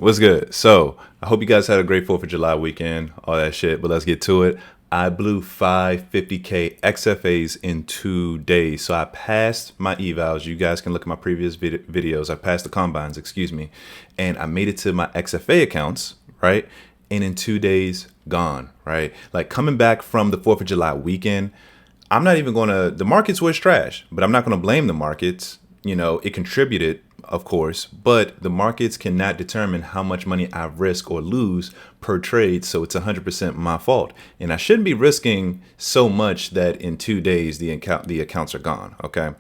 What's good? So, I hope you guys had a great 4th of July weekend, all that shit, but let's get to it. I blew 550K XFAs in 2 days. So, I passed my evals. You guys can look at my previous videos. I passed the combines, excuse me, and I made it to my XFA accounts, right? And in 2 days, gone, right? Like coming back from the 4th of July weekend, I'm not even going to, the markets was trash, but I'm not going to blame the markets. You know, it contributed, of course, but the markets cannot determine how much money I risk or lose per trade. So it's 100% my fault. And I shouldn't be risking so much that in 2 days, the accounts are gone. Okay.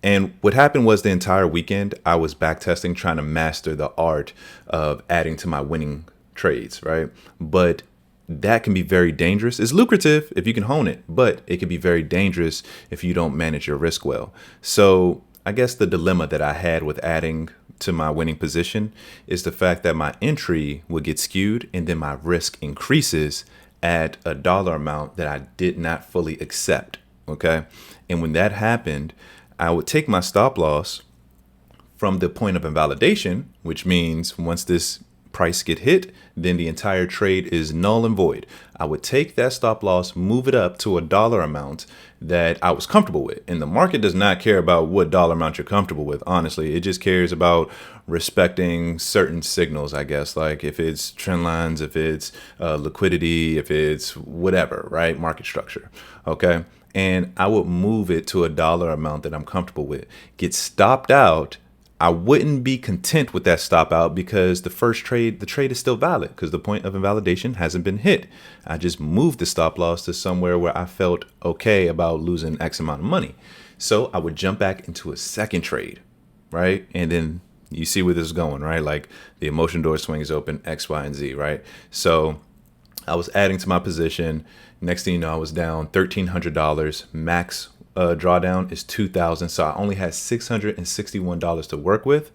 And what happened was the entire weekend, I was back testing, trying to master the art of adding to my winning trades. Right. But that can be very dangerous. It's lucrative if you can hone it, but it can be very dangerous if you don't manage your risk well. So I guess the dilemma that I had with adding to my winning position is the fact that my entry would get skewed and then my risk increases at a dollar amount that I did not fully accept. Okay. And when that happened, I would take my stop loss from the point of invalidation, which means once this price get hit, then the entire trade is null and void. I would take that stop loss, move it up to a dollar amount that I was comfortable with. And the market does not care about what dollar amount you're comfortable with. Honestly, it just cares about respecting certain signals, I guess, like if it's trend lines, if it's liquidity, if it's whatever, right? Market structure. Okay. And I would move it to a dollar amount that I'm comfortable with, get stopped out. I wouldn't be content with that stop out because the trade is still valid because the point of invalidation hasn't been hit. I just moved the stop loss to somewhere where I felt okay about losing X amount of money. So I would jump back into a second trade, right? And then you see where this is going, right? Like the emotion door swing is open, X, Y, and Z, right? So I was adding to my position. Next thing you know, I was down $1,300. Max drawdown is $2,000. So I only had $661 to work with.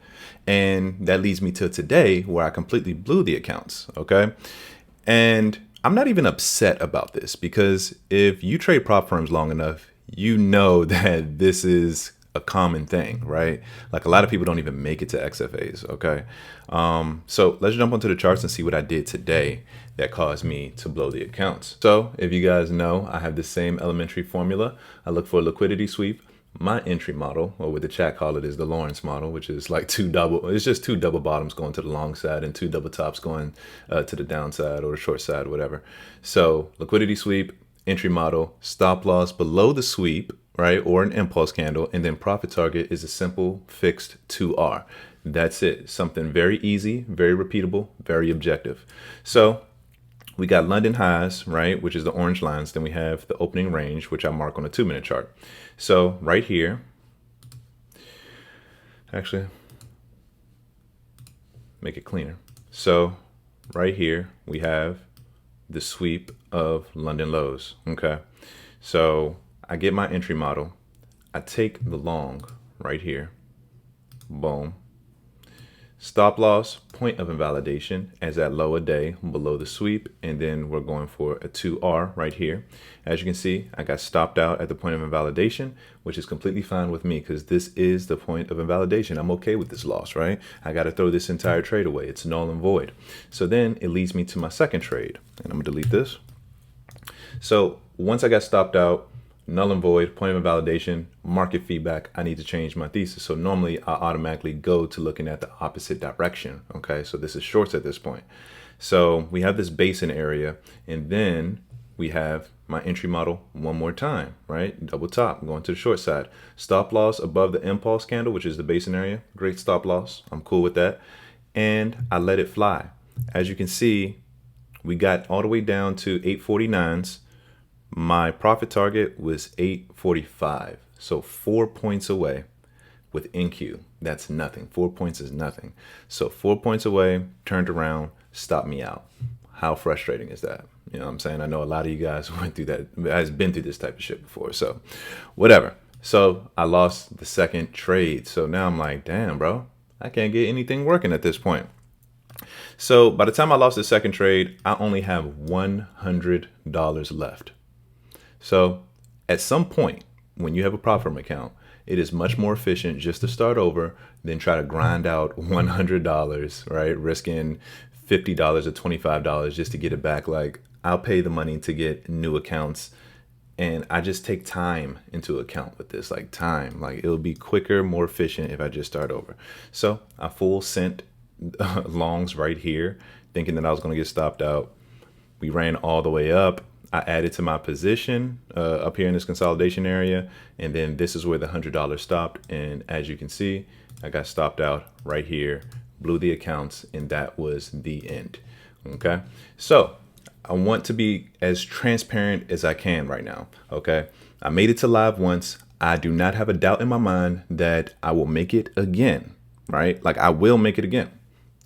And that leads me to today where I completely blew the accounts. Okay. And I'm not even upset about this because if you trade prop firms long enough, you know that this is a common thing, right? Like a lot of people don't even make it to XFAs. Okay. So let's jump onto the charts and see what I did today that caused me to blow the accounts. So if you guys know, I have the same elementary formula. I look for a liquidity sweep. My entry model, or what the chat call it, is the Lawrence model, which is like it's just two double bottoms going to the long side and two double tops going to the downside or the short side, whatever. So liquidity sweep, entry model, stop loss below the sweep, right? Or an impulse candle. And then profit target is a simple fixed 2R. That's it. Something very easy, very repeatable, very objective. So we got London highs, right, which is the orange lines. Then we have the opening range, which I mark on a 2-minute chart. So right here, actually, make it cleaner. So right here, we have the sweep of London lows. Okay. So I get my entry model. I take the long right here. Boom. Stop loss, point of invalidation as that lower day below the sweep. And then we're going for a 2R right here. As you can see, I got stopped out at the point of invalidation, which is completely fine with me because this is the point of invalidation. I'm okay with this loss, right? I got to throw this entire trade away. It's null and void. So then it leads me to my second trade. And I'm going to delete this. So once I got stopped out, null and void, point of invalidation, market feedback, I need to change my thesis. So normally I automatically go to looking at the opposite direction. Okay, so this is shorts at this point. So we have this basin area, and then we have my entry model one more time, right? Double top, going to the short side. Stop loss above the impulse candle, which is the basin area. Great stop loss. I'm cool with that. And I let it fly. As you can see, we got all the way down to 849s. My profit target was 845. So 4 points away with NQ. That's nothing. 4 points is nothing. So 4 points away, turned around, stopped me out. How frustrating is that? You know what I'm saying? I know a lot of you guys went through that, has been through this type of shit before. So whatever. So I lost the second trade. So now I'm like, damn, bro, I can't get anything working at this point. So by the time I lost the second trade, I only have $100 left. So at some point, when you have a prop firm account it is much more efficient just to start over than try to grind out $100, right? Risking $50 or $25 just to get it back. Like, I'll pay the money to get new accounts, and I just take time into account with this, like time. Like, it'll be quicker, more efficient if I just start over. So I full sent longs right here, thinking that I was going to get stopped out. We ran all the way up. I added to my position up here in this consolidation area, and then this is where the $100 stopped. And as you can see, I got stopped out right here, blew the accounts, and that was the end. Okay, so I want to be as transparent as I can right now. Okay, I made it to live once. I do not have a doubt in my mind that I will make it again, right? Like, I will make it again.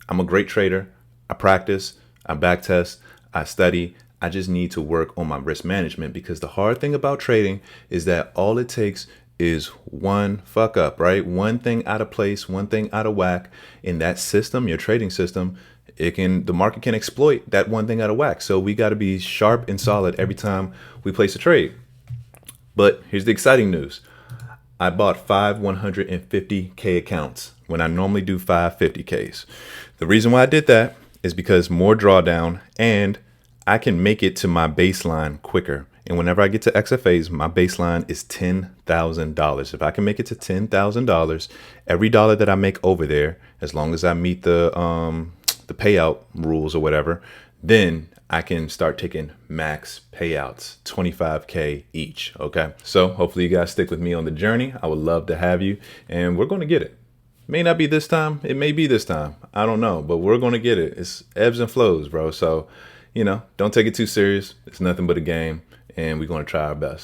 I'm a great trader. I practice, I backtest, I study. I just need to work on my risk management, because the hard thing about trading is that all it takes is one fuck up, right? One thing out of place, one thing out of whack in that system, your trading system. The market can exploit that one thing out of whack. So we got to be sharp and solid every time we place a trade. But here's the exciting news. I bought 5 150K accounts when I normally do 5 50Ks. The reason why I did that is because more drawdown, and I can make it to my baseline quicker. And whenever I get to XFAs, my baseline is $10,000. If I can make it to $10,000, every dollar that I make over there, as long as I meet the payout rules or whatever, then I can start taking max payouts, 25K each. Okay, so hopefully you guys stick with me on the journey. I would love to have you, and we're going to get it. May not be this time, it may be this time, I don't know, but we're going to get it. It's ebbs and flows, bro. So, don't take it too serious. It's nothing but a game, and we're going to try our best.